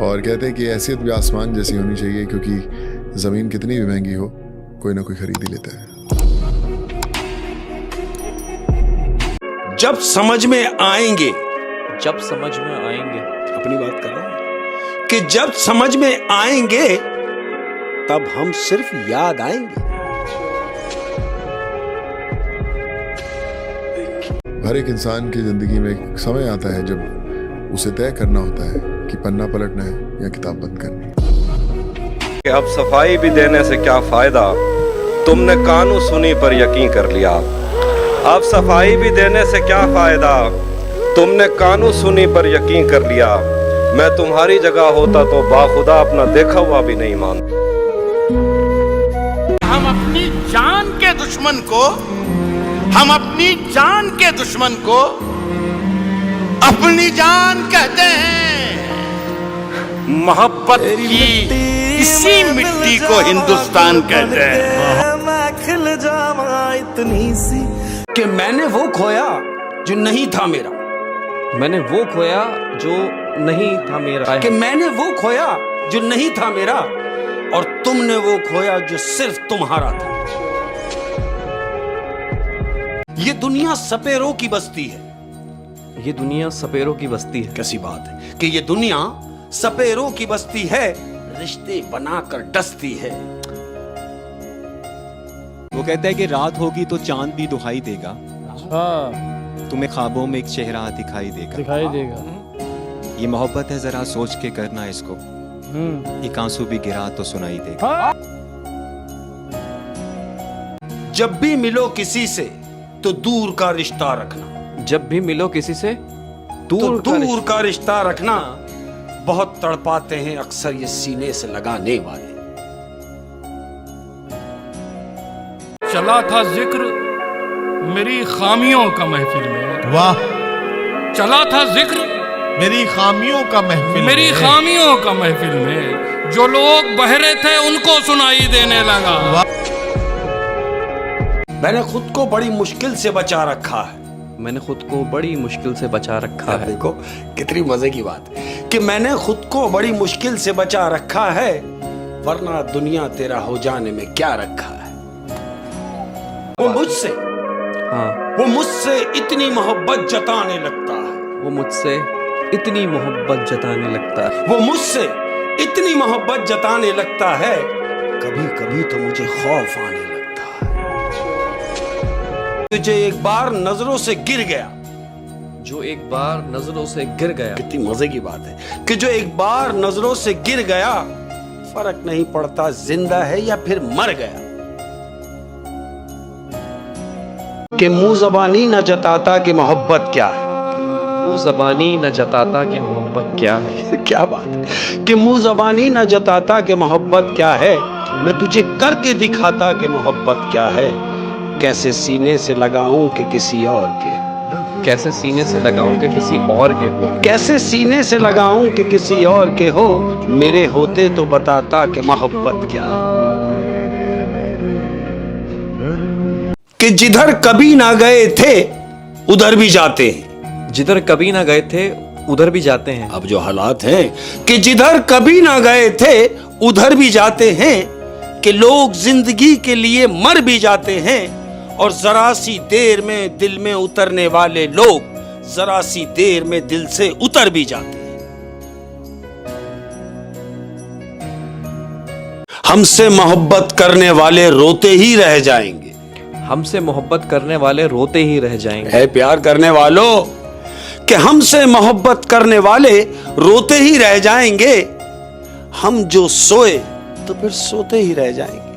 और कहते हैं कि हैसियत भी आसमान जैसी होनी चाहिए, क्योंकि ज़मीन कितनी भी महंगी हो कोई ना कोई खरीद ही लेता है। जब समझ में आएंगे, जब समझ में आएंगे, अपनी बात कर रहा हूं कि जब समझ में आएंगे तब हम सिर्फ याद आएंगे। हर एक इंसान की जिंदगी में एक समय आता है जब उसे तय करना होता है कि पन्ना पलटना है या किताब बंद करनी है। कि अब सफाई भी देने से क्या फायदा, तुमने कानून सुनी पर यकीन कर लिया। अब सफाई भी देने से क्या फायदा, तुमने कानून सुनी पर यकीन कर लिया। मैं तुम्हारी जगह होता तो बाखुदा अपना देखा हुआ भी नहीं मानता। हम अपनी जान के दुश्मन को, हम अपनी जान के दुश्मन को अपनी जान कहते हैं। मोहब्बत की इसी मिट्टी को हिंदुस्तान कहते हैं। मैं खिल जावा इतनी सी कि मैंने वो खोया जो नहीं था मेरा, मैंने वो खोया जो नहीं था मेरा, कि मैंने वो खोया जो नहीं था मेरा और तुमने वो खोया जो सिर्फ तुम्हारा था। ये दुनिया सपेरों की बस्ती है। ये दुनिया सपेरों की बस्ती है। कैसी बात है कि ये दुनिया सपेरों की बस्ती है, रिश्ते बनाकर डसती है। वो कहता है कि रात होगी तो चांद भी दुहाई देगा, तुम्हें ख्वाबों में एक चेहरा दिखाई देगा। ये मोहब्बत है, जरा सोच के करना इसको, एक आंसू भी गिरा तो सुनाई देगा। जब भी मिलो किसी से तो दूर का रिश्ता रखना, जब भी मिलो किसी से तो दूर दूर का रिश्ता रखना। बहुत तड़पाते हैं अक्सर ये सीने से लगाने वाले। चला था जिक्र मेरी खामियों का महफिल में, वाह, चला था जिक्र मेरी खामियों का महफिल मेरी में। खामियों का महफिल में, जो लोग बहरे थे उनको सुनाई देने लगा। मैंने खुद को बड़ी मुश्किल से बचा रखा है। मैंने खुद को बड़ी मुश्किल से बचा रखा है। देखो कितनी मजे की बात कि मैंने खुद को बड़ी मुश्किल से बचा रखा है, वरना दुनिया तेरा हो जाने में क्या रखा है। वो मुझसे, हाँ, वो मुझसे इतनी मोहब्बत जताने लगता है। वो मुझसे इतनी मोहब्बत जताने लगता है। वो मुझसे इतनी मोहब्बत जताने लगता है, कभी कभी तो मुझे खौफ आने लगता है। तुझे एक बार नजरों से गिर गया, जो एक बार नजरों से गिर गया। कितनी मजे की बात है कि जो एक बार नजरों से गिर गया, फर्क नहीं पड़ता जिंदा है या फिर मर गया। कि मुंह ज़बानी न जताता कि मोहब्बत क्या है। वो ज़बानी न जताता कि मोहब्बत क्या है। क्या बात है कि मुंह ज़बानी न जताता कि मोहब्बत क्या है, मैं तुझे करके दिखाता कि मोहब्बत क्या है। कैसे सीने से लगाऊं कि किसी और के, कैसे सीने से लगाऊं कि किसी और के हो, कैसे सीने से लगाऊं कि किसी और के हो। मेरे होते तो बताता कि मोहब्बत क्या है। कि जिधर कभी ना गए थे उधर भी जाते हैं। जिधर कभी ना गए थे उधर भी जाते हैं। अब जो हालात हैं कि जिधर कभी ना गए थे उधर भी जाते हैं, कि लोग जिंदगी के लिए मर भी जाते हैं और जरा सी देर में दिल में उतरने वाले लोग जरा सी देर में दिल से उतर भी जाते हैं। हमसे मोहब्बत करने वाले रोते ही रह जाएंगे। हमसे मोहब्बत करने वाले रोते ही रह जाएंगे। है प्यार करने वालों कि हमसे मोहब्बत करने वाले रोते ही रह जाएंगे। हम जो सोए तो फिर सोते ही रह जाएंगे।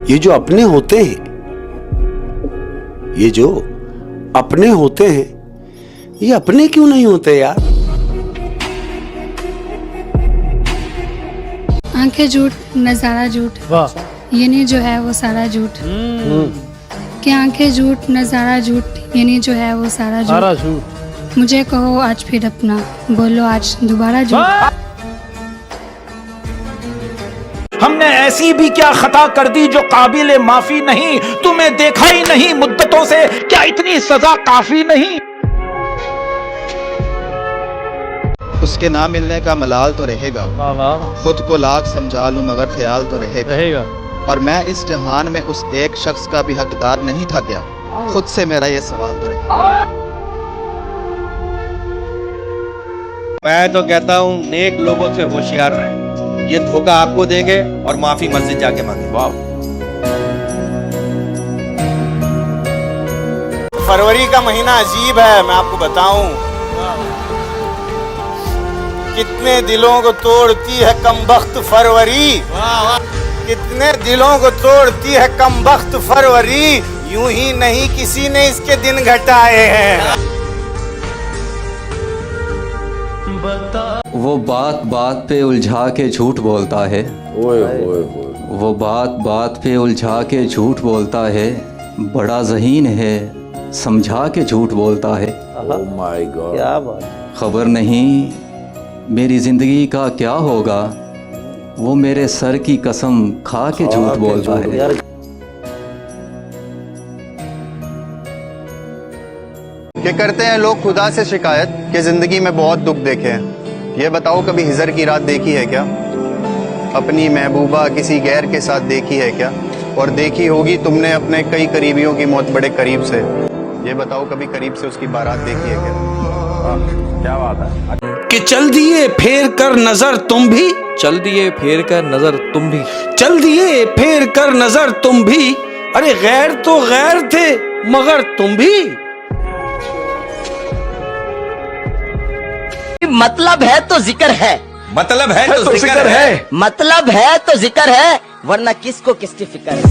ये जो अपने होते हैं, ये जो अपने होते हैं, ये अपने क्यों नहीं होते यार। आंखें झूठ नजारा झूठ, ये नहीं जो है वो सारा झूठ। कि आंखें झूठ नजारा झूठ, ये नहीं जो है वो सारा झूठ। मुझे कहो आज फिर अपना, बोलो आज दोबारा झूठ। हमने ऐसी भी क्या खता कर दी जो काबिले माफी नहीं, तुम्हें देखा ही नहीं मुद्दतों से, क्या इतनी सजा काफी नहीं। उसके ना मिलने का मलाल तो रहेगा, खुद को लाख समझा लूं मगर ख्याल तो रहेगा। और मैं इस जहान में उस एक शख्स का भी हकदार नहीं था क्या, खुद से मेरा ये सवाल तो रहेगा। मैं तो कहता हूँ नेक लोगों से होशियार रहें, ये धोखा आपको देंगे और माफी मस्जिद जाके मांगे। वाह। फरवरी का महीना अजीब है, मैं आपको बताऊं। कितने दिलों को तोड़ती है कमबख्त फरवरी, कितने दिलों को तोड़ती है कमबख्त फरवरी, यूं ही नहीं किसी ने इसके दिन घटाए हैं। वो बात बात पे उलझा के झूठ बोलता है, वो बात बात पे उलझा के झूठ बोलता है, बड़ा ज़हीन है समझा के झूठ बोलता है। ओह माय गॉड, क्या बात। खबर नहीं मेरी ज़िंदगी का क्या होगा, वो मेरे सर की कसम खा के झूठ बोलता है। ये करते हैं लोग खुदा से शिकायत कि जिंदगी में बहुत दुख देखे हैं। ये बताओ कभी हिजर की रात देखी है क्या, अपनी महबूबा किसी गैर के साथ देखी है क्या, और देखी होगी तुमने अपने कई करीबियों की मौत बड़े करीब से। ये बताओ कभी करीब से उसकी बारात देखी है क्या। क्या बात है कि चल दिए फेर कर नजर तुम भी, चल दिए फेर कर नजर तुम भी, चल दिए फेर कर नजर तुम भी, अरे गैर तो गैर थे मगर तुम भी। मतलब है तो जिक्र है, मतलब है तो जिक्र है, मतलब है तो जिक्र है, वरना किसको किसकी फिक्र है।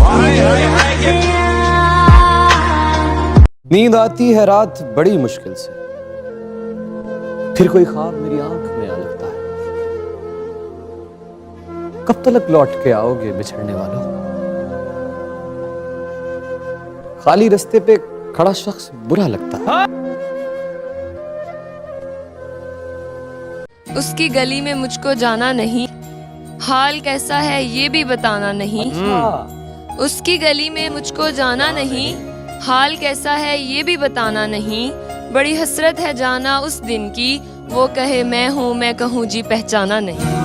नींद आती है रात बड़ी मुश्किल से, फिर कोई ख्वाब मेरी आंख में आ लगता है। कब तक लौट के आओगे बिछड़ने वालों, खाली रास्ते पे खड़ा शख्स बुरा लगता है। उसकी गली में मुझको जाना नहीं, हाल कैसा है ये भी बताना नहीं। उसकी गली में मुझको जाना नहीं, हाल कैसा है ये भी बताना नहीं। बड़ी हसरत है जाना उस दिन की, वो कहे मैं हूँ मैं कहूँ जी पहचाना नहीं।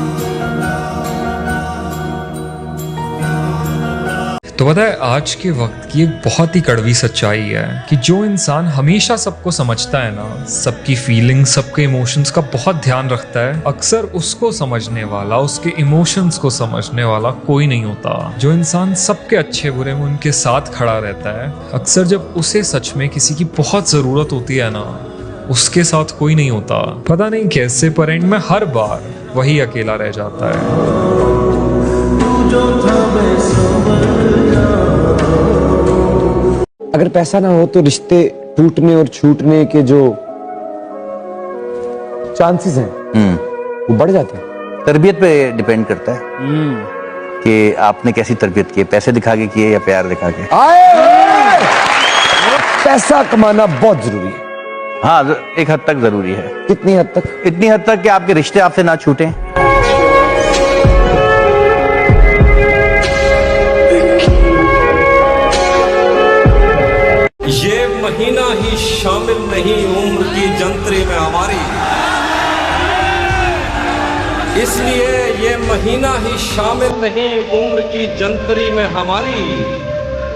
तो पता है आज के वक्त की एक बहुत ही कड़वी सच्चाई है कि जो इंसान हमेशा सबको समझता है ना, सबकी फीलिंग्स सबके इमोशंस का बहुत ध्यान रखता है, अक्सर उसको समझने वाला, उसके इमोशंस को समझने वाला कोई नहीं होता। जो इंसान सबके अच्छे बुरे में उनके साथ खड़ा रहता है, अक्सर जब उसे सच में किसी की बहुत ज़रूरत होती है ना, उसके साथ कोई नहीं होता। पता नहीं कैसे पर एंड में हर बार वही अकेला रह जाता है। अगर पैसा ना हो तो रिश्ते टूटने और छूटने के जो चांसेस हैं वो बढ़ जाते हैं। तरबियत पे डिपेंड करता है कि आपने कैसी तरबियत की, पैसे दिखा के किए या प्यार दिखा के। पैसा कमाना बहुत जरूरी है। हाँ, एक हद तक जरूरी है। कितनी हद तक? इतनी हद तक कि आपके रिश्ते आपसे ना छूटें। ये महीना ही शामिल नहीं उम्र की जंतरी में हमारी, इसलिए ये महीना ही शामिल नहीं उम्र की जंतरी में हमारी।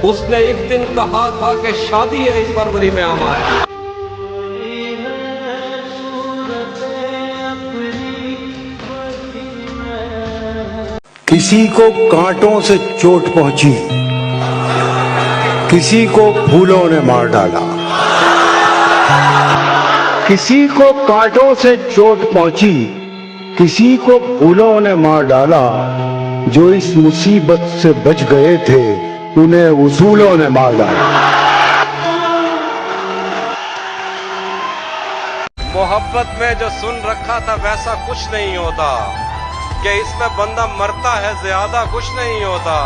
उसने एक दिन कहा था कि शादी है इस फरवरी में हमारी। किसी को कांटों से चोट पहुंची, किसी को फूलों ने मार डाला। किसी को कांटों से चोट पहुंची, किसी को फूलों ने मार डाला। जो इस मुसीबत से बच गए थे उन्हें उसूलों ने मार डाला। मोहब्बत में जो सुन रखा था वैसा कुछ नहीं होता, कि इसमें बंदा मरता है ज्यादा कुछ नहीं होता।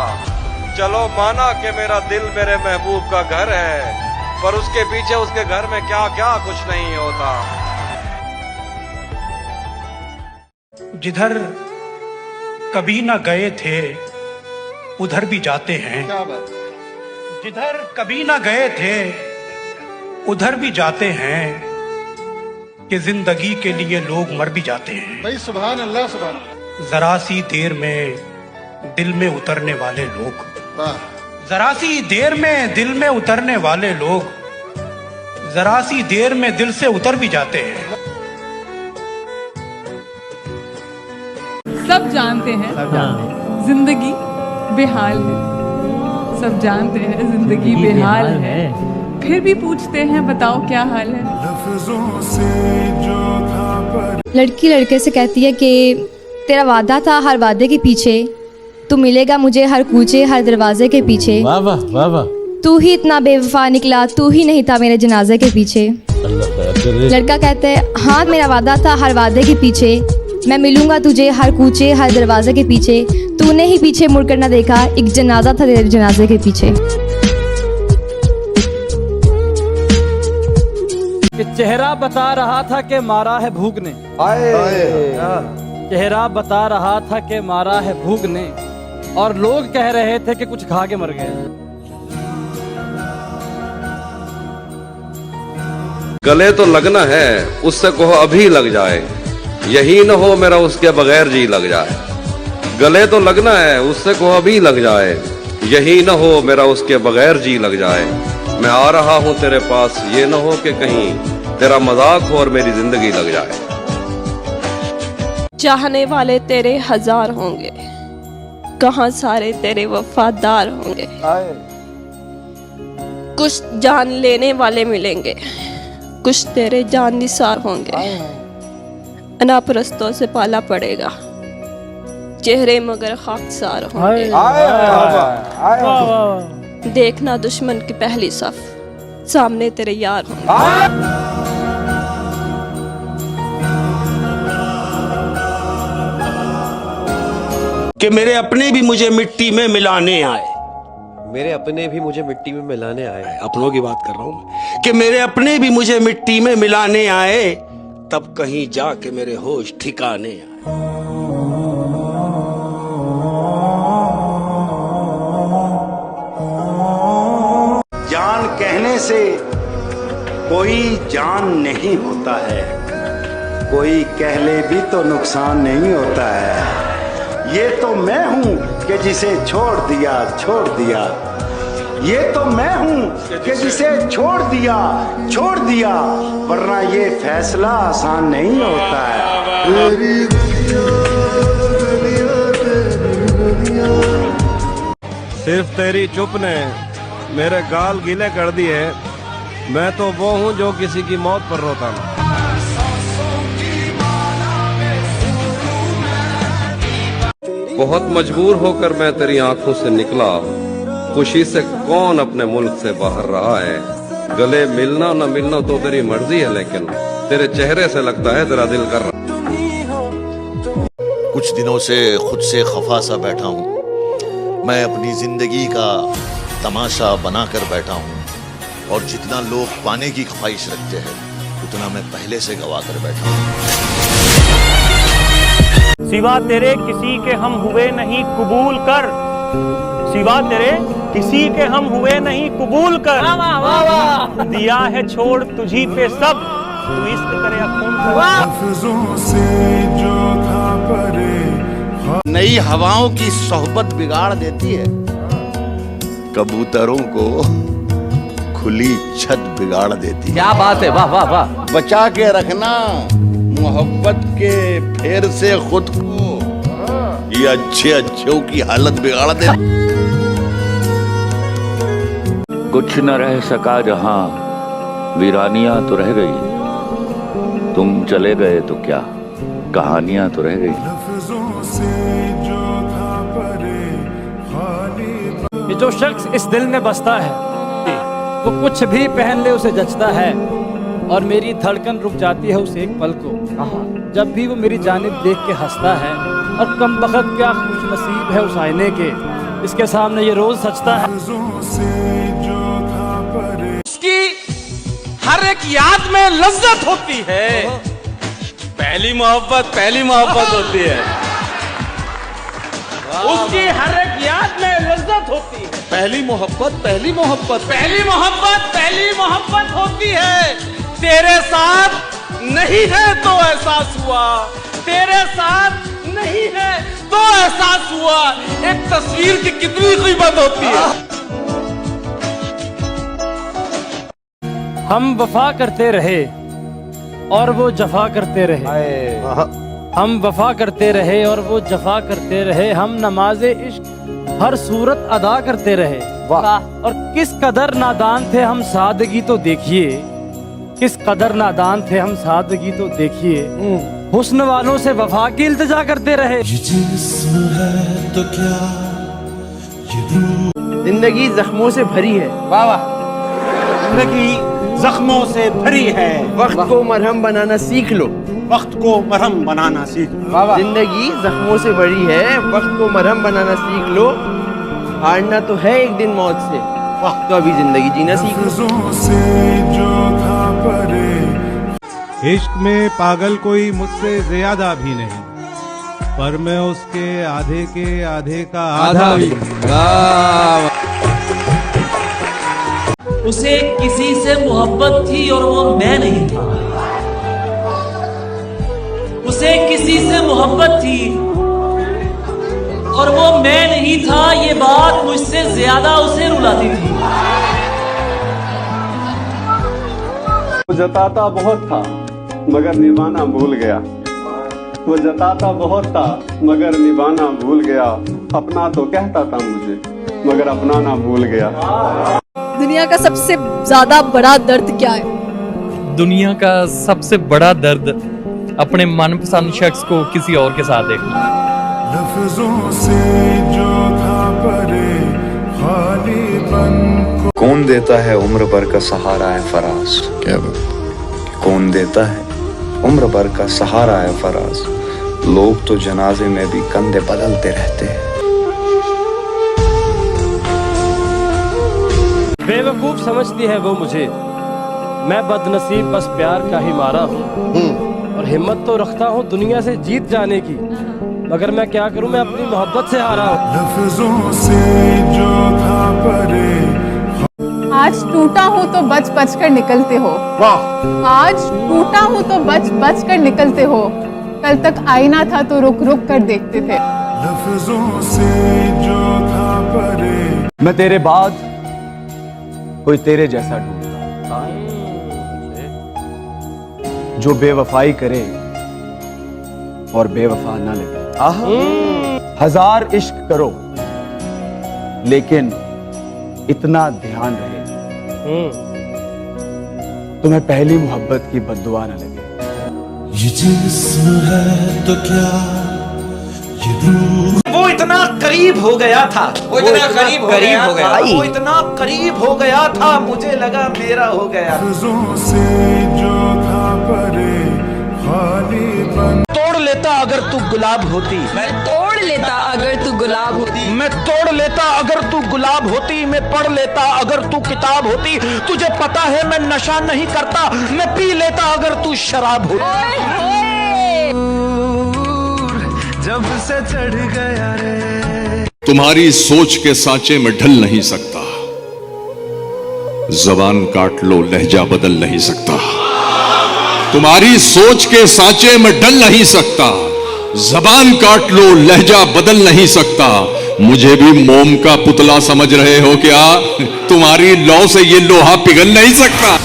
चलो माना कि मेरा दिल मेरे महबूब का घर है, पर उसके पीछे उसके घर में क्या क्या कुछ नहीं होता। जिधर कभी ना गए थे उधर भी जाते हैं, जिधर कभी ना गए थे उधर भी जाते हैं। कि जिंदगी के लिए लोग मर भी जाते हैं। भाई सुभान अल्लाह सुभान। जरा सी देर में दिल में उतरने वाले लोग, जरा सी देर में दिल में उतरने वाले लोग, जरा सी देर में दिल से उतर भी जाते हैं। सब जानते हैं जिंदगी बेहाल है, सब जानते हैं जिंदगी बेहाल है, फिर भी पूछते हैं बताओ क्या हाल है। लड़की लड़के से कहती है कि तेरा वादा था हर वादे के पीछे, तू मिलेगा मुझे हर कूचे हर दरवाजे के पीछे। वाह वाह वाह वाह। तू ही इतना बेवफा निकला, तू ही नहीं था मेरे जनाजे के पीछे। लड़का कहता है हाँ मेरा वादा था हर वादे के पीछे, मैं मिलूंगा तुझे हर कूचे हर दरवाजे के पीछे, तूने ही पीछे मुड़कर ना देखा, एक जनाजा था तेरे जनाजे के पीछे। कि चेहरा बता रहा था कि मारा है भूख ने, चेहरा बता रहा था कि मारा है भूख ने, और लोग कह रहे थे कि कुछ खा के मर गए। गले तो लगना है, उससे कहो अभी लग जाए, यही न हो मेरा उसके बगैर जी लग जाए। गले तो लगना है, उससे कहो अभी लग जाए, यही न हो मेरा उसके बगैर जी लग जाए। मैं आ रहा हूँ तेरे पास, ये न हो कि कहीं तेरा मजाक हो और मेरी जिंदगी लग जाए। चाहने वाले तेरे हजार होंगे, कहाँ सारे तेरे वफादार होंगे। कुछ जान लेने वाले मिलेंगे, कुछ तेरे जान निसार होंगे। अनापरस्तों से पाला पड़ेगा, चेहरे मगर खाकसार होंगे। देखना दुश्मन की पहली सफ, सामने तेरे यार होंगे। कि मेरे अपने भी मुझे मिट्टी में मिलाने आए, मेरे अपने भी मुझे मिट्टी में मिलाने आए। अपनों की बात कर रहा हूं कि मेरे अपने भी मुझे मिट्टी में मिलाने आए, तब कहीं जाके मेरे होश ठिकाने आए। जान कहने से कोई जान नहीं होता है, कोई कह ले भी तो नुकसान नहीं होता है। ये तो मैं हूं कि जिसे छोड़ दिया, ये तो मैं हूं कि जिसे छोड़ दिया, वरना ये फैसला आसान नहीं होता है। सिर्फ तेरी चुप ने मेरे गाल गीले कर दिए, मैं तो वो हूँ जो किसी की मौत पर रोता ना। बहुत मजबूर होकर मैं तेरी आंखों से निकला, खुशी से कौन अपने मुल्क से बाहर रहा है। गले मिलना न मिलना तो तेरी मर्जी है, लेकिन तेरे चेहरे से लगता है तेरा दिल कर रहा। कुछ दिनों से खुद से खफा सा बैठा हूँ, मैं अपनी जिंदगी का तमाशा बनाकर बैठा हूँ, और जितना लोग पाने की ख्वाहिश रखते हैं उतना मैं पहले से गवा कर बैठा हूँ। सिवा तेरे किसी के हम हुए नहीं कबूल कर, सिवा तेरे किसी के हम हुए नहीं कबूल कर। दिया है छोड़ तुझी पे सब, तू इश्क करे खून कर। नई हवाओं की सोहबत बिगाड़ देती है, कबूतरों को खुली छत बिगाड़ देती है। क्या बात है, वाह वाह वाह। बचा के रखना मोहब्बत के फेर से खुद को, ये अच्छे की हालत बिगाड़ दे। कुछ न रह सका जहां, वीरानियां तो रह गई, तुम चले गए तो क्या कहानियां तो रह गई। ये जो शख्स इस दिल में बसता है, वो कुछ भी पहन ले उसे जचता है, और मेरी धड़कन रुक जाती है उस एक पल को जब भी वो मेरी जानिब देख के हंसता है। और कम बखत क्या खुश नसीब है उस आईने के, इसके सामने ये रोज सजता है। उसकी हर एक याद में लज्जत होती है, पहली मोहब्बत होती है। उसकी हर एक याद में लज्जत होती है, पहली मोहब्बत होती है। तेरे साथ नहीं नहीं है तो एहसास हुआ, तेरे साथ नहीं है तो एहसास हुआ, एक तस्वीर की कितनी कीमत होती है। हम वफा करते रहे और वो जफा करते रहे, हम वफा करते रहे और वो जफा करते रहे, हम नमाज़े इश्क हर सूरत अदा करते रहे। और किस कदर नादान थे हम, सादगी तो देखिए, किस कदर नादान थे हम, सादगी तो देखिए, हुस्न वालों से वफा की इल्तिजा करते रहे। ये जिस्म है तो क्या जिंदगी जख्मों से भरी है, वाह वाह, जिंदगी जख्मों से भरी है, वक्त को मरहम बनाना सीख लो, वक्त को मरहम बनाना सीख लो। जिंदगी जख्मों से भरी है, वक्त को मरहम बनाना सीख लो, हारना तो है एक दिन मौत से, तो अभी जिंदगी जीना सीख लो। इश्क में पागल कोई मुझसे ज्यादा भी नहीं, पर मैं उसके आधे के आधे का आधा भी। उसे किसी से मोहब्बत थी और वो मैं नहीं था, उसे किसी से मोहब्बत थी और वो मैं नहीं था, ये बात मुझसे ज्यादा उसे रुलाती थी। वो जताता बहुत था मगर निभाना भूल गया, वो जताता बहुत था मगर निभाना भूल गया, अपना तो कहता था मुझे मगर अपनाना भूल गया। दुनिया का सबसे ज्यादा बड़ा दर्द क्या है? दुनिया का सबसे बड़ा दर्द अपने मनपसंद शख्स को किसी और के साथ देखना। लफ्जों से जो था परे खालीपन को। कौन देता है उम्र भर का सहारा है फराज, क्या बात, कौन देता है उम्र भर का सहारा है फराज, लोग तो जनाजे में भी कंधे बदलते रहते हैं। बेवकूफ समझती है वो मुझे, मैं बदनसीब बस प्यार का ही मारा हूँ, और हिम्मत तो रखता हूँ दुनिया से जीत जाने की, मगर मैं क्या करूँ, मैं अपनी मोहब्बत से हारा हूँ। लफ्जों से जो था परे। आज टूटा हूँ तो बच बच कर निकलते हो, वाह। आज टूटा हूँ तो बच बच कर निकलते हो, कल तक आईना था तो रुक रुक कर देखते थे। लफ्जों से जो था परे। मैं तेरे बाद कोई तेरे जैसा ढूंढता, जो बेवफाई करे और बेवफा ना लगे। हजार इश्क करो लेकिन इतना ध्यान रहे तुम्हें पहली मोहब्बत की बद्दुआ न लगे। ये जिस्म है तो क्या ये रूह। वो इतना करीब हो गया था, वो इतना करीब हो गया था, वो इतना करीब हो गया था, मुझे लगा मेरा हो गया। लफ्जों से जो था परे खालीपन। तोड़ लेता अगर तू गुलाब होती, मैं तोड़ लेता अगर तू गुलाब होती, मैं तोड़ लेता अगर तू गुलाब होती, मैं पढ़ लेता अगर तू किताब होती, तुझे पता है मैं नशा नहीं करता, मैं पी लेता अगर तू शराब होती। जब से चढ़ गया रे। तुम्हारी सोच के सांचे में ढल नहीं सकता, जबान काट लो लहजा बदल नहीं सकता। तुम्हारी सोच के सांचे में ढल नहीं सकता, जबान काट लो लहजा बदल नहीं सकता। मुझे भी मोम का पुतला समझ रहे हो क्या? तुम्हारी लौ से ये लोहा पिघल नहीं सकता।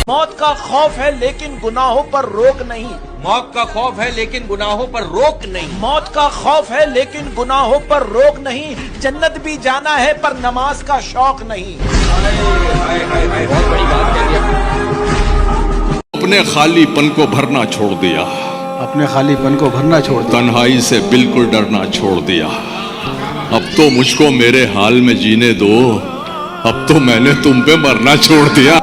मौत का खौफ है लेकिन गुनाहों पर रोक नहीं, मौत का खौफ है लेकिन गुनाहों पर रोक नहीं, मौत का खौफ है लेकिन गुनाहों पर रोक नहीं, जन्नत भी जाना है पर नमाज का शौक नहीं। बहुत बड़ी बात कह दिया। अपने खालीपन को भरना छोड़ दिया, अपने खालीपन को भरना छोड़ दिया, तन्हाई से बिल्कुल डरना छोड़ दिया। अब तो मुझको मेरे हाल में जीने दो, अब तो मैंने तुम पे मरना छोड़ दिया।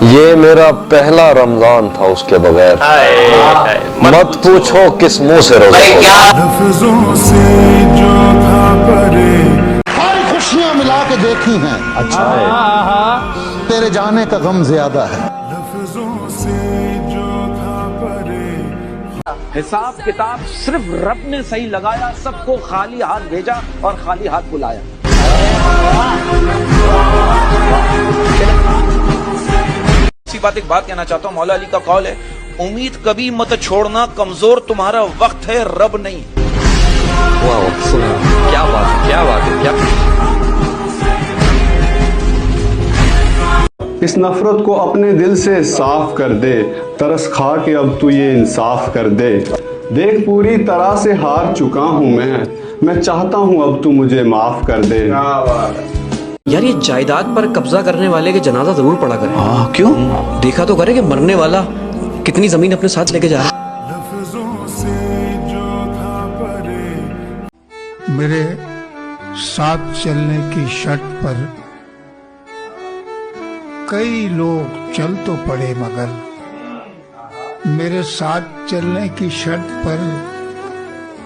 ये मेरा पहला रमजान था उसके बगैर, मत पूछो किस मुंह से रोजा खोला। लफ्जों से जो था परे। सारी खुशियां मिला के देखी हैं, अच्छा है तेरे जाने का गम ज्यादा है। लफ्जों से जो था परे। हिसाब किताब सिर्फ रब ने सही लगाया, सबको खाली हाथ भेजा और खाली हाथ बुलाया। एलिफेटिक बात कहना चाहता हूँ। मौला अली का कौल है, उम्मीद कभी मत छोड़ना, कमजोर तुम्हारा वक्त है, रब नहीं। क्या बात है, क्या बात है, क्या। इस नफरत को अपने दिल से साफ कर दे, तरस खा के अब तू ये इंसाफ कर दे। देख पूरी तरह से हार चुका हूँ मैं चाहता हूँ अब तू मुझे माफ कर दे। यार ये जायदाद पर कब्जा करने वाले के जनाजा जरूर पड़ा करे। हाँ क्यों? देखा तो करे कि मरने वाला कितनी जमीन अपने साथ लेके जा रहा है। मेरे साथ चलने की शर्त पर कई लोग चल तो पड़े मगर, मेरे साथ चलने की शर्त पर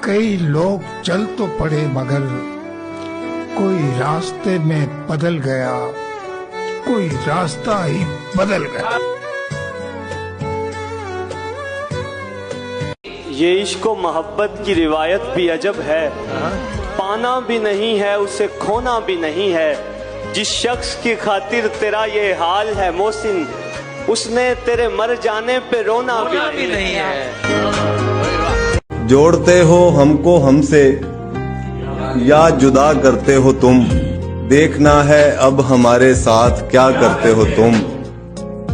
कई लोग चल तो पड़े मगर, कोई रास्ते में बदल गया, कोई रास्ता ही बदल गया। ये इश्क व मोहब्बत की रिवायत भी अजब है, पाना भी नहीं है उसे खोना भी नहीं है। जिस शख्स की खातिर तेरा ये हाल है मोहसिन, उसने तेरे मर जाने पे रोना भी नहीं है। जोड़ते हो हमको हमसे या जुदा करते हो तुम, देखना है अब हमारे साथ क्या करते हो तुम।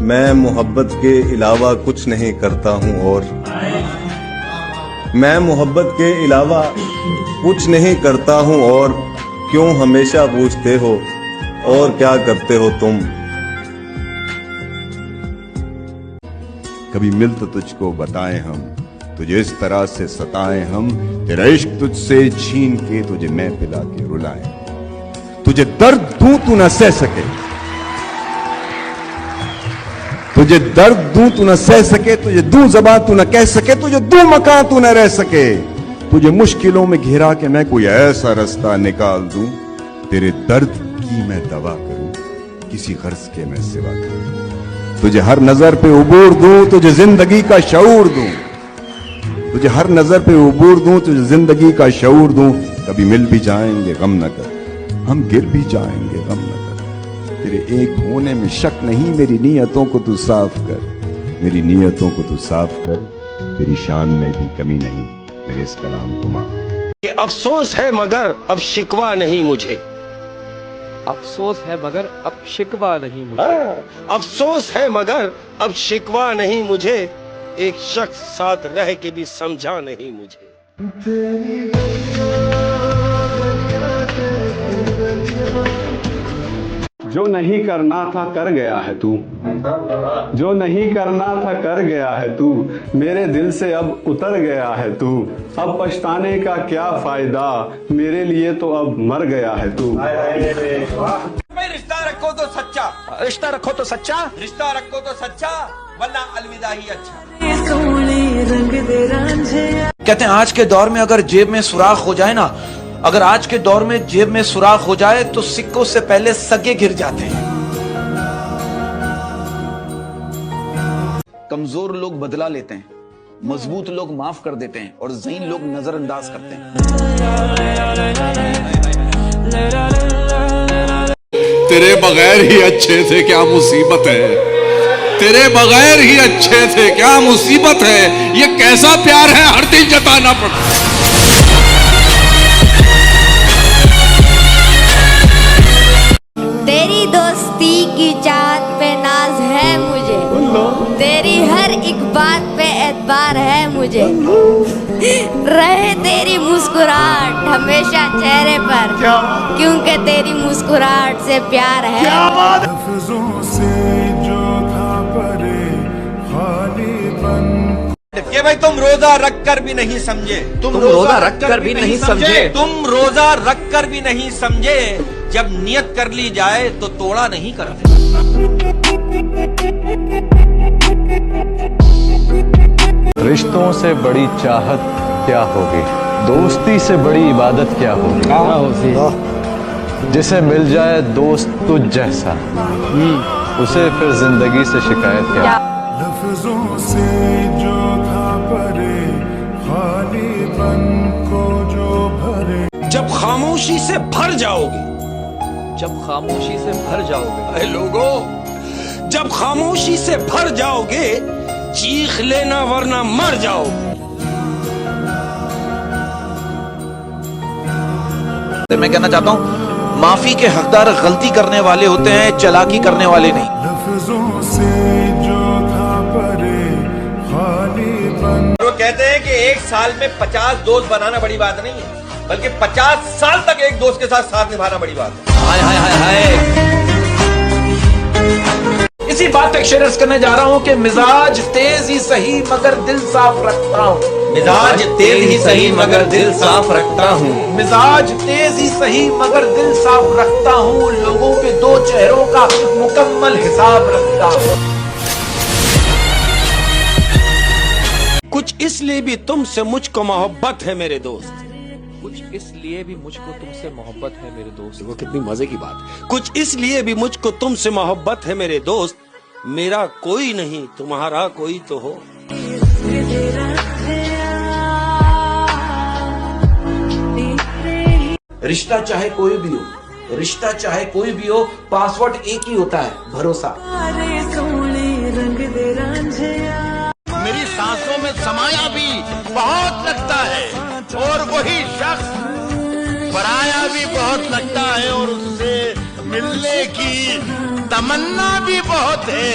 मैं मोहब्बत के अलावा कुछ नहीं करता हूँ और मैं मोहब्बत के अलावा कुछ नहीं करता हूँ और क्यों हमेशा पूछते हो और क्या करते हो तुम। कभी मिल तो तुझको बताएं हम, तुझे इस तरह से सताएं हम, तेरा इश्क तुझसे छीन के तुझे मैं पिला के रुलाएं। तुझे दर्द दूं तू न सह सके, तुझे दर्द दूं तू न सह सके, तुझे दूं ज़बान तू न कह सके, तुझे दूं मकान तू न रह सके। तुझे मुश्किलों में घिरा के मैं कोई ऐसा रास्ता निकाल दूं, तेरे दर्द की मैं दवा करूं, किसी गर्ज के मैं सिवा करूं। तुझे हर नजर पे उबूर दूं, तुझे जिंदगी का शऊर दूं, तुझे हर नजर पे उबूर दूं, तुझे जिंदगी का शऊर दूं। कभी मिल भी जाएंगे गम न कर, हम गिर भी जाएंगे गम न कर। तेरे एक होने में शक नहीं, मेरी नीयतों को तू साफ कर, मेरी नीयतों को तू साफ कर। तेरी शान में भी कमी नहीं, मेरे इस कलाम को माफ। ये अफसोस है मगर अब शिकवा नहीं मुझे, अफसोस है मगर अब शिकवा नहीं मुझे। अफसोस है मगर अब शिकवा नहीं मुझे, एक शख्स साथ रह के भी समझा नहीं मुझे। जो नहीं करना था कर गया है तू, जो नहीं करना था कर गया है तू, मेरे दिल से अब उतर गया है तू। अब पछताने का क्या फायदा, मेरे लिए तो अब मर गया है तू। रिश्ता रखो तो सच्चा, रिश्ता रखो तो सच्चा, रिश्ता रखो तो सच्चा, वरना अलविदा ही अच्छा। कहते हैं आज के दौर में अगर जेब में सुराख हो जाए ना, अगर आज के दौर में जेब में सुराख हो जाए तो सिक्कों से पहले सगे गिर जाते हैं। कमजोर लोग बदला लेते हैं, मजबूत लोग माफ कर देते हैं और ज़हीन लोग नजरअंदाज करते हैं। तेरे बगैर ही अच्छे थे क्या मुसीबत है, तेरे बगैर ही अच्छे थे क्या मुसीबत है। ये कैसा प्यार है हर दिन जताना पड़ता। तेरी दोस्ती की चाहत पे नाज है मुझे, तेरी हर एक बात पे एतबार है मुझे। रहे तेरी मुस्कुराहट हमेशा चेहरे पर, क्योंकि तेरी मुस्कुराहट से प्यार है। कि भाई तुम रोजा रख कर भी नहीं समझे, तुम रोजा रख कर भी नहीं समझे, तुम रोजा रख कर भी नहीं समझे। जब नियत कर ली जाए तो तोड़ा नहीं करते। रिश्तों से बड़ी चाहत क्या होगी, दोस्ती से बड़ी इबादत क्या होगी। जिसे मिल जाए दोस्त तुझ जैसा, उसे फिर जिंदगी से शिकायत क्या। लफ्जों से जो था परे, खालीपन को जो भरे। जब खामोशी से भर जाओगे, जब खामोशी से भर जाओगे, लोगों जब खामोशी से भर जाओगे चीख लेना वरना मर जाओगे। मैं कहना चाहता हूँ माफी के हकदार गलती करने वाले होते हैं, चालाकी करने वाले नहीं। वो कहते हैं कि एक साल में 50 दोस्त बनाना बड़ी बात नहीं है, बल्कि 50 साल तक एक दोस्त के साथ निभाना बड़ी बात है। हाय हाय हाय हाय। इसी बात पे शेयर करने जा रहा हूँ कि मिजाज तेज ही सही मगर दिल साफ रखता हूँ। मिजाज तेज ही सही मगर दिल साफ रखता हूँ। मिजाज तेज ही सही मगर दिल साफ रखता हूँ। लोगों के दो चेहरों का मुकम्मल हिसाब रखता हूँ। कुछ इसलिए भी तुमसे मुझको मोहब्बत है मेरे दोस्त। कुछ इसलिए भी मुझको तुमसे मोहब्बत है मेरे दोस्त। वो कितनी मजे की बात है। कुछ इसलिए भी मुझको तुमसे मोहब्बत है मेरे दोस्त। मेरा कोई नहीं तुम्हारा कोई तो हो। रिश्ता चाहे कोई भी हो, रिश्ता चाहे कोई भी हो, पासवर्ड एक ही होता है, भरोसा। मेरी सांसों में समाया भी बहुत लगता है और वही शख्स पराया भी बहुत लगता है और उससे मिलने की तमन्ना भी बहुत है,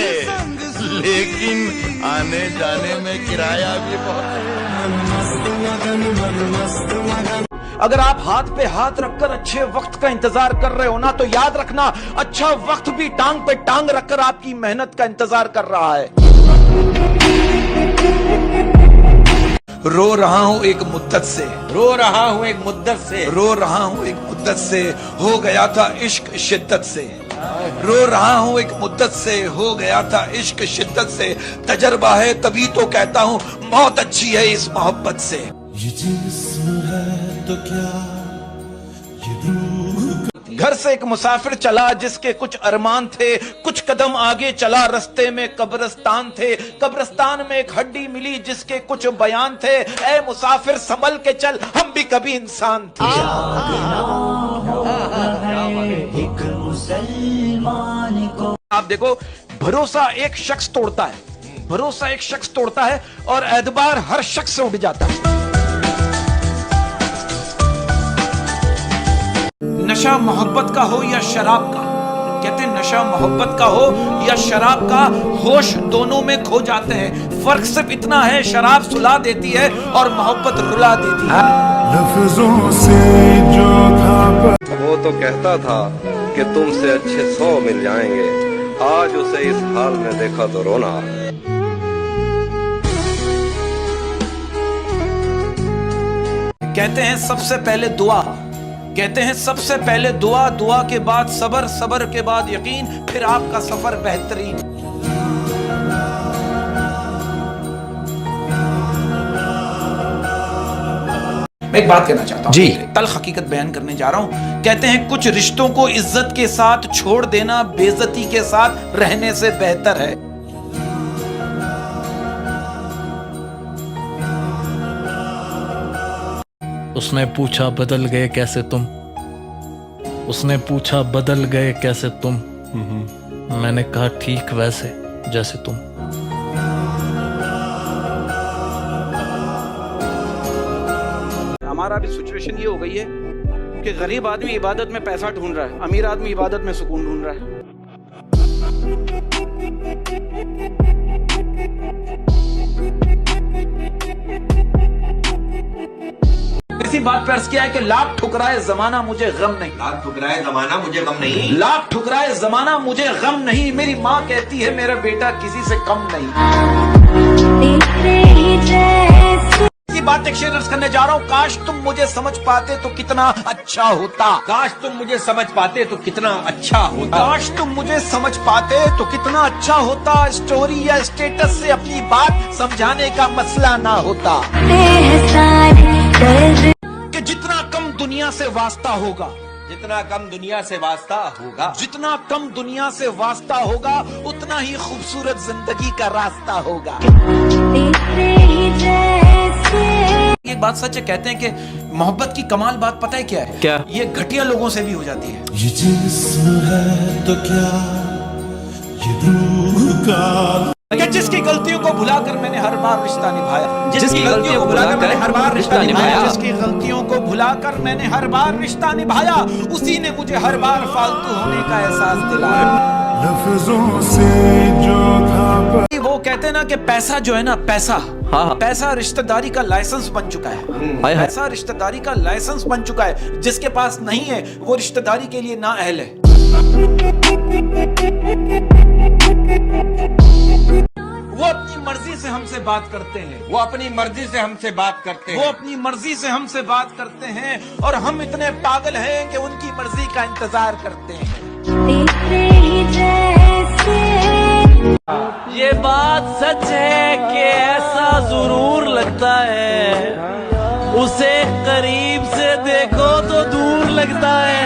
लेकिन आने जाने में किराया भी बहुत है। अगर आप हाथ पे हाथ रखकर अच्छे वक्त का इंतजार कर रहे हो ना, तो याद रखना अच्छा वक्त भी टांग पे टांग रखकर आपकी मेहनत का इंतजार कर रहा है। रो रहा हूँ एक मुद्दत से, रो रहा हूँ एक मुद्दत से, रो रहा हूँ एक मुद्दत से, हो गया था इश्क शिद्दत से। रो रहा हूँ एक मुद्दत से, हो गया था इश्क शिद्दत से। तजर्बा है तभी तो कहता हूँ मौत अच्छी है इस मोहब्बत से। ये जिस्म है तो क्या ये रूह। घर से एक मुसाफिर चला जिसके कुछ अरमान थे, कुछ कदम आगे चला रास्ते में कब्रिस्तान थे। कब्रिस्तान में एक हड्डी मिली जिसके कुछ बयान थे। ऐ मुसाफिर संभल के चल, हम भी कभी इंसान थे। आप देखो, भरोसा एक शख्स तोड़ता है, भरोसा एक शख्स तोड़ता है और एतबार हर शख्स से उठ जाता है। नशा मोहब्बत का हो या शराब का, कहते हैं नशा मोहब्बत का हो या शराब का, होश दोनों में खो जाते हैं। फर्क सिर्फ इतना है, शराब सुला देती है और मोहब्बत रुला देती है। लफ्जों से जो था वो तो कहता था कि तुमसे अच्छे 100 मिल जाएंगे, आज उसे इस हाल में देखा तो रोना। कहते हैं सबसे पहले दुआ, कहते हैं सबसे पहले दुआ, दुआ के बाद सबर, सबर के बाद यकीन, फिर आपका सफर बेहतरीन। मैं एक बात कहना चाहता हूँ जी, तल्ख हकीकत बयान करने जा रहा हूँ। कहते हैं कुछ रिश्तों को इज्जत के साथ छोड़ देना बेइज्जती के साथ रहने से बेहतर है। उसने पूछा बदल गए कैसे तुम, उसने पूछा बदल गए कैसे तुम, मैंने कहा ठीक वैसे जैसे तुम। हमारा भी सिचुएशन ये हो गई है कि गरीब आदमी इबादत में पैसा ढूंढ रहा है, अमीर आदमी इबादत में सुकून ढूंढ रहा है। इसी बात पर अर्ज किया है कि लाख ठुकराए जमाना मुझे गम नहीं, लाख ठुकराए जमाना मुझे गम नहीं, लाख ठुकराए जमाना मुझे गम नहीं। मेरी माँ कहती है मेरा बेटा किसी से कम नहीं। इसी बात एक शेयर अर्ज करने जा रहा हूँ, काश तुम मुझे समझ पाते तो कितना अच्छा होता, काश तुम मुझे समझ पाते तो कितना अच्छा होता, काश तुम मुझे समझ पाते तो कितना अच्छा होता। स्टोरी या स्टेटस से अपनी बात समझाने का मसला ना होता। कि जितना कम दुनिया से वास्ता होगा, जितना कम दुनिया से वास्ता होगा, जितना कम दुनिया से वास्ता होगा, उतना ही खूबसूरत जिंदगी का रास्ता होगा। ये बात सच है, कहते हैं कि मोहब्बत की कमाल बात पता है क्या है? क्या? ये घटिया लोगों से भी हो जाती है। ये जिस्म है तो क्या ये रूह का कि जिसकी गलतियों को भुलाकर मैंने हर बार रिश्ता निभाया, जिसकी गलतियों को भुलाकर मैंने हर बार रिश्ता निभाया, जिसकी गलतियों को भुलाकर मैंने हर बार रिश्ता निभाया, उसी ने मुझे हर बार फालतू होने का एहसास दिलाया। लफ्जों से जो था वो कहते ना कि पैसा जो है ना, पैसा पैसा रिश्तेदारी का लाइसेंस बन चुका है। पैसा रिश्तेदारी का लाइसेंस बन चुका है। जिसके पास नहीं है वो रिश्तेदारी के लिए ना अहल है। वो अपनी मर्जी से हमसे बात करते हैं, वो अपनी मर्जी से हमसे बात करते हैं, वो अपनी मर्जी से हमसे बात करते हैं, और हम इतने पागल हैं कि उनकी मर्जी का इंतजार करते हैं। ये बात सच है कि ऐसा जरूर लगता है, उसे करीब से देखो तो दूर लगता है।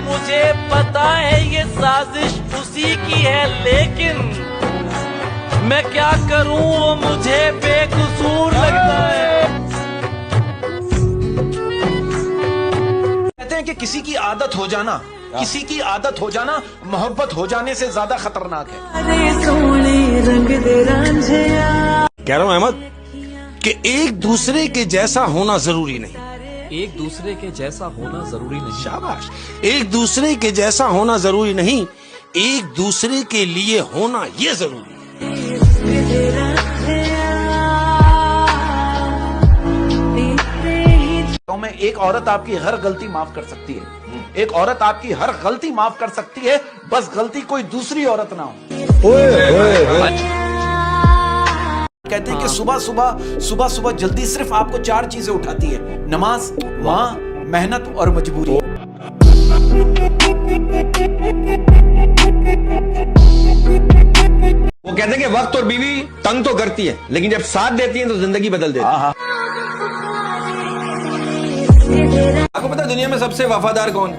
मुझे पता है ये साजिश उसी की है, लेकिन मैं क्या करूं, वो मुझे बेकसूर लगता है। कहते हैं कि किसी की आदत हो जाना, किसी की आदत हो जाना मोहब्बत हो जाने से ज्यादा खतरनाक है। कह रहा हूं अहमद कि एक दूसरे के जैसा होना जरूरी नहीं। एक दूसरे के जैसा होना जरूरी नहीं। शाबाश। एक दूसरे के जैसा होना जरूरी नहीं, एक दूसरे के लिए होना ये जरूरी है। तो मैं एक औरत आपकी हर गलती माफ कर सकती है, एक औरत आपकी हर गलती माफ कर सकती है, बस गलती कोई दूसरी औरत ना हो। कहते हैं कि सुबह सुबह जल्दी सिर्फ आपको 4 चीजें उठाती है: नमाज, माँ, मेहनत और मजबूरी। वो कहते हैं कि वक्त और बीवी तंग तो करती है, लेकिन जब साथ देती है तो जिंदगी बदल देती है। आपको पता है दुनिया में सबसे वफादार कौन?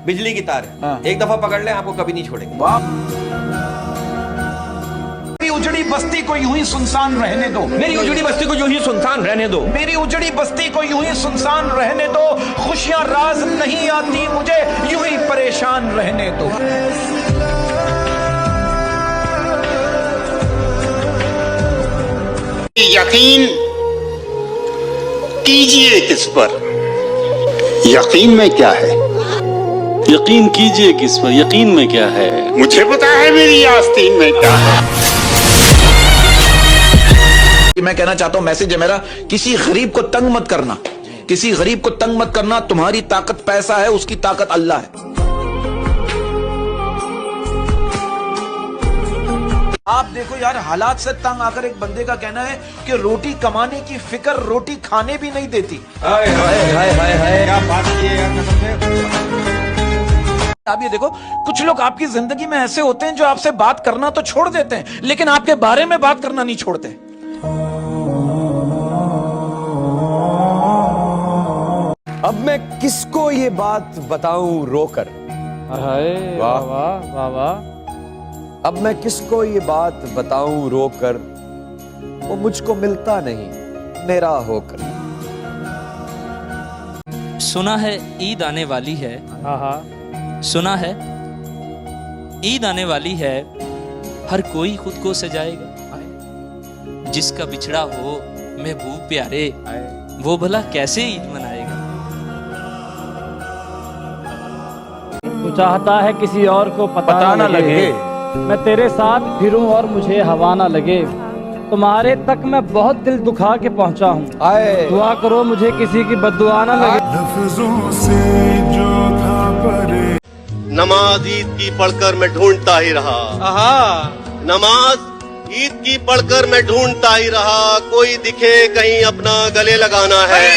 बिजली की तार है। एक दफा पकड़ ले आपको कभी नहीं छोड़ेंगे। मेरी उजड़ी बस्ती को यूं ही सुनसान रहने दो, मेरी उजड़ी बस्ती को यूं ही सुनसान रहने दो, मेरी उजड़ी बस्ती को यूं ही सुनसान रहने दो। खुशियां राज नहीं आती मुझे, यूं ही परेशान रहने दो। यकीन कीजिए किस पर? यकीन में क्या है? यकीन कीजिए किस पर? यकीन में क्या है? मुझे पता है मेरी आस्तीन में क्या है। मैं कहना चाहता हूं, मैसेज है मेरा, किसी गरीब को तंग मत करना, किसी गरीब को तंग मत करना। तुम्हारी ताकत पैसा है, उसकी ताकत अल्लाह है। आप देखो यार, हालात से तंग आकर एक बंदे का कहना है कि रोटी कमाने की फिक्र रोटी खाने भी नहीं देती। हाय हाय हाय हाय हाय, क्या बात की है यार कसम से। आप ये देखो, कुछ लोग आपकी जिंदगी में ऐसे होते हैं जो आपसे बात करना तो छोड़ देते हैं, लेकिन आपके बारे में बात करना नहीं छोड़ते। अब मैं किसको ये बात बताऊं रोकर? वाह वाह वाह वाह। अब मैं किसको ये बात बताऊं रोकर, वो मुझको मिलता नहीं मेरा होकर। सुना है ईद आने वाली है, सुना है ईद आने वाली है, हर कोई खुद को सजाएगा। जिसका बिछड़ा हो महबूब प्यारे, वो भला कैसे ईद मनाएगा। तू चाहता है किसी और को पता ना लगे, मैं तेरे साथ फिरूं और मुझे हवा ना लगे। तुम्हारे तक मैं बहुत दिल दुखा के पहुंचा हूँ, दुआ करो मुझे किसी की बद्दुआ ना लगे। लफ्जों से जो था परे, नमाज ईद की पढ़कर मैं ढूंढता ही रहा। नमाज ईद की पढ़कर मैं ढूंढता ही रहा, कोई दिखे कहीं अपना गले लगाना है।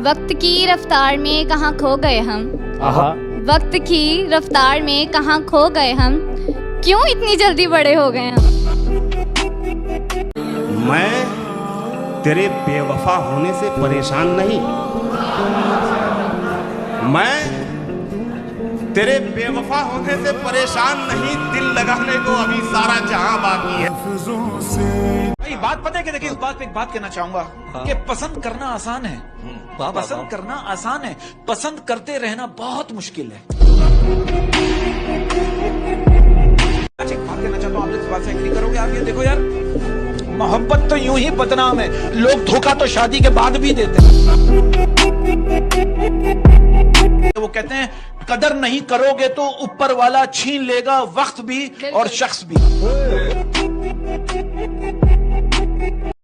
वक्त की रफ्तार में कहाँ खो गए हम, वक्त की रफ्तार में कहाँ खो गए हम, क्यों इतनी जल्दी बड़े हो गए हम। मैं तेरे बेवफा होने से परेशान नहीं, मैं तेरे बेवफा होने से परेशान नहीं, दिल लगाने को अभी सारा जहां बाकी है। भाई बात पता है कि देखिए, इस बात पे एक बात कहना चाहूंगा कि पसंद करना आसान है, पसंद करना आसान है, पसंद करते रहना बहुत मुश्किल है। अच्छा, एक बात कहना चाहता हूँ, आप इस बात से एग्री करोगे आप? ये देखो यार, मोहब्बत तो यूं ही बदनाम है, लोग धोखा तो शादी के बाद भी देते हैं। वो कहते हैं कदर नहीं करोगे तो ऊपर वाला छीन लेगा वक्त भी और शख्स भी।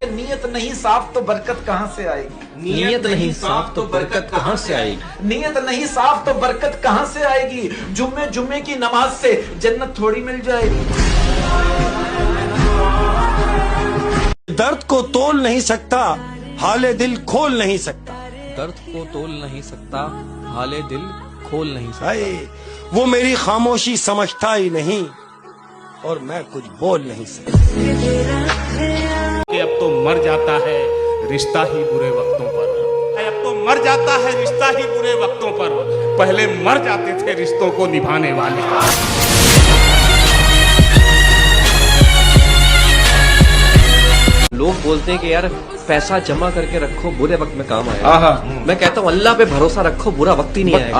नीयत नहीं साफ तो बरकत कहां से आएगी? नीयत नहीं साफ तो बरकत कहां से आएगी? नीयत नहीं साफ तो बरकत कहां से आएगी? जुम्मे की नमाज से जन्नत थोड़ी मिल जाएगी। दर्द को तोल नहीं सकता, हाले दिल खोल नहीं सकता। दर्द को तोल नहीं सकता, हाले दिल खोल नहीं सकता। हाय, वो मेरी खामोशी समझता ही नहीं और मैं कुछ बोल नहीं सकता। कि अब तो मर जाता है रिश्ता ही बुरे वक्तों पर, अब तो मर जाता है रिश्ता ही बुरे वक्तों पर, पहले मर जाते थे रिश्तों को निभाने वाले। लोग बोलते हैं कि यार पैसा जमा करके रखो, बुरे वक्त में काम आएगा। मैं कहता हूँ अल्लाह पे भरोसा रखो, बुरा वक्त ही नहीं आएगा।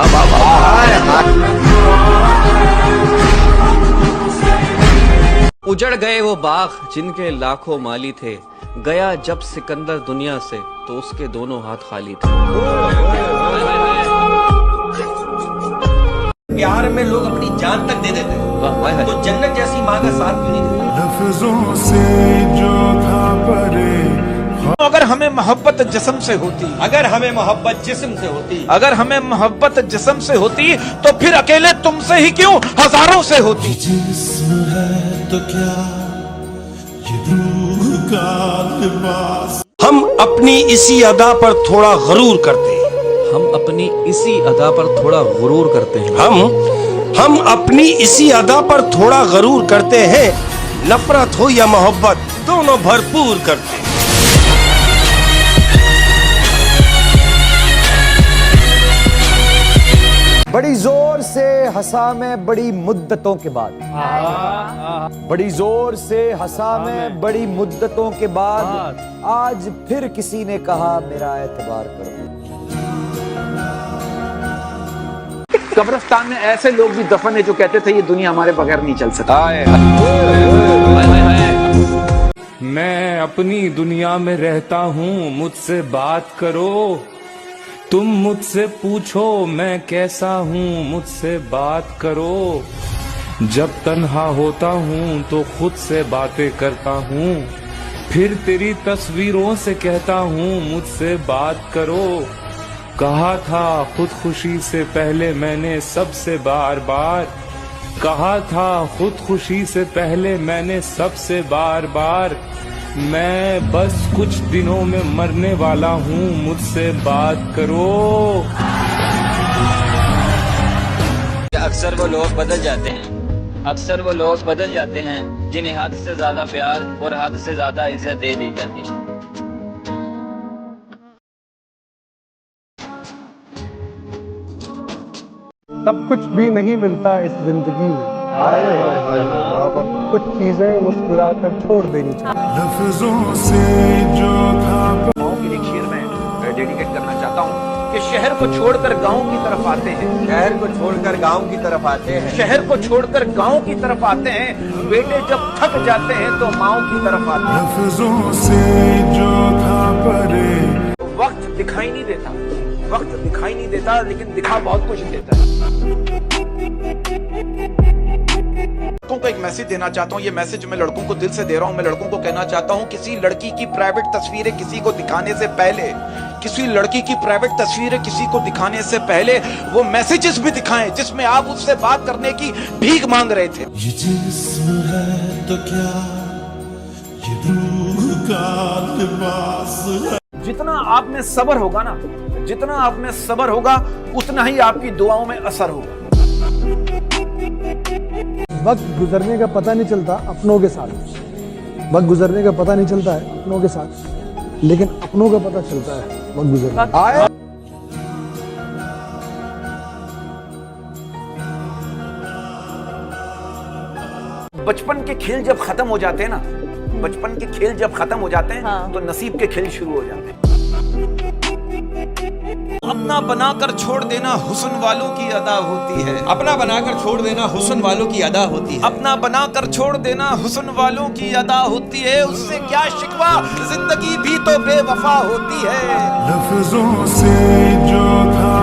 उजड़ गए वो बाग जिनके लाखों माली थे, गया जब सिकंदर दुनिया से तो उसके दोनों हाथ खाली थे। प्यार में लोग अपनी जान तक दे देते हैं, तो जन्नत जैसी माँ का साथ क्यों नहीं देते? लफ्जों से जो था परे, अगर हमें मोहब्बत जिस्म से होती, अगर हमें मोहब्बत जिस्म से होती, अगर हमें मोहब्बत जिस्म से होती तो फिर अकेले तुमसे ही क्यों हजारों से होती। जिस्म है तो क्या ये रूह का लिबास। हम अपनी इसी अदा पर थोड़ा गरूर करते हैं, हम अपनी इसी अदा पर थोड़ा गुरूर करते हैं। हम अपनी इसी अदा पर थोड़ा गरूर करते हैं, नफरत हो या मोहब्बत दोनों भरपूर करते हैं। बड़ी जोर से हंसा मैं बड़ी मुद्दतों के बाद, बड़ी जोर से हंसा मैं बड़ी मुद्दतों के बाद, आज फिर किसी ने कहा मेरा एतबार करो। कब्रिस्तान में ऐसे लोग भी दफन है जो कहते थे ये दुनिया हमारे बगैर नहीं चल सकती। मैं अपनी दुनिया में रहता हूँ, मुझसे बात करो। तुम मुझसे पूछो मैं कैसा हूँ, मुझसे बात करो। जब तन्हा होता हूँ तो खुद से बातें करता हूँ, फिर तेरी तस्वीरों से कहता हूँ मुझसे बात करो। कहा था खुदकुशी से पहले मैंने सबसे बार बार, कहा था खुदकुशी से पहले मैंने सबसे बार बार, मैं बस कुछ दिनों में मरने वाला हूँ मुझसे बात करो। अक्सर वो लोग बदल जाते हैं, अक्सर वो लोग बदल जाते हैं जिन्हें हद से ज्यादा प्यार और हद से ज्यादा इज्जत दे दी जाती है। सब कुछ भी नहीं मिलता इस जिंदगी में, कुछ चीजें मुस्कुरा कर छोड़ देनी चाहिए। लफ्जों से जो था एक शेर में डेडिकेट करना चाहता हूँ कि शहर को छोड़कर गांव की तरफ आते हैं, शहर को छोड़कर गांव की तरफ आते हैं, शहर को छोड़कर गांव की तरफ आते हैं, बेटे जब थक जाते हैं तो माओ की तरफ आते हैं। लफ्जों से जो था परे, वक्त दिखाई नहीं देता, वक्त दिखाई नहीं देता, लेकिन दिखा बहुत कुछ देता है। लड़कों को एक मैसेज देना चाहता हूँ, ये मैसेज मैं लड़कों को दिल से दे रहा हूँ। मैं लड़कों को कहना चाहता हूँ, किसी लड़की की प्राइवेट तस्वीरें किसी को दिखाने से पहले, किसी लड़की की प्राइवेट तस्वीरें किसी को दिखाने से पहले वो मैसेजेस भी दिखाएं जिसमें आप उससे बात करने की भीख मांग रहे थे। ये जिस्म है तो क्या ये रूह का लिबास है। जितना आप में सब्र होगा ना, जितना आप में सब्र होगा उतना ही आपकी दुआओं में असर होगा। वक्त गुजरने का पता नहीं चलता अपनों के साथ, वक्त गुजरने का पता नहीं चलता है अपनों के साथ, लेकिन अपनों का पता चलता है वक्त गुजरने। बचपन के खेल जब खत्म हो जाते हैं ना, बचपन के खेल जब खत्म हो जाते हैं तो नसीब के खेल शुरू हो जाते हैं। अपना अपना बनाकर छोड़ देना हुस्न वालों की अदा होती है। अपना बनाकर छोड़ देना हुस्न वालों की अदा होती है। अपना बनाकर छोड़ देना हुस्न वालों की अदा होती है। उससे क्या शिकवा, जिंदगी भी तो बेवफा होती है। लफ्जों से जो था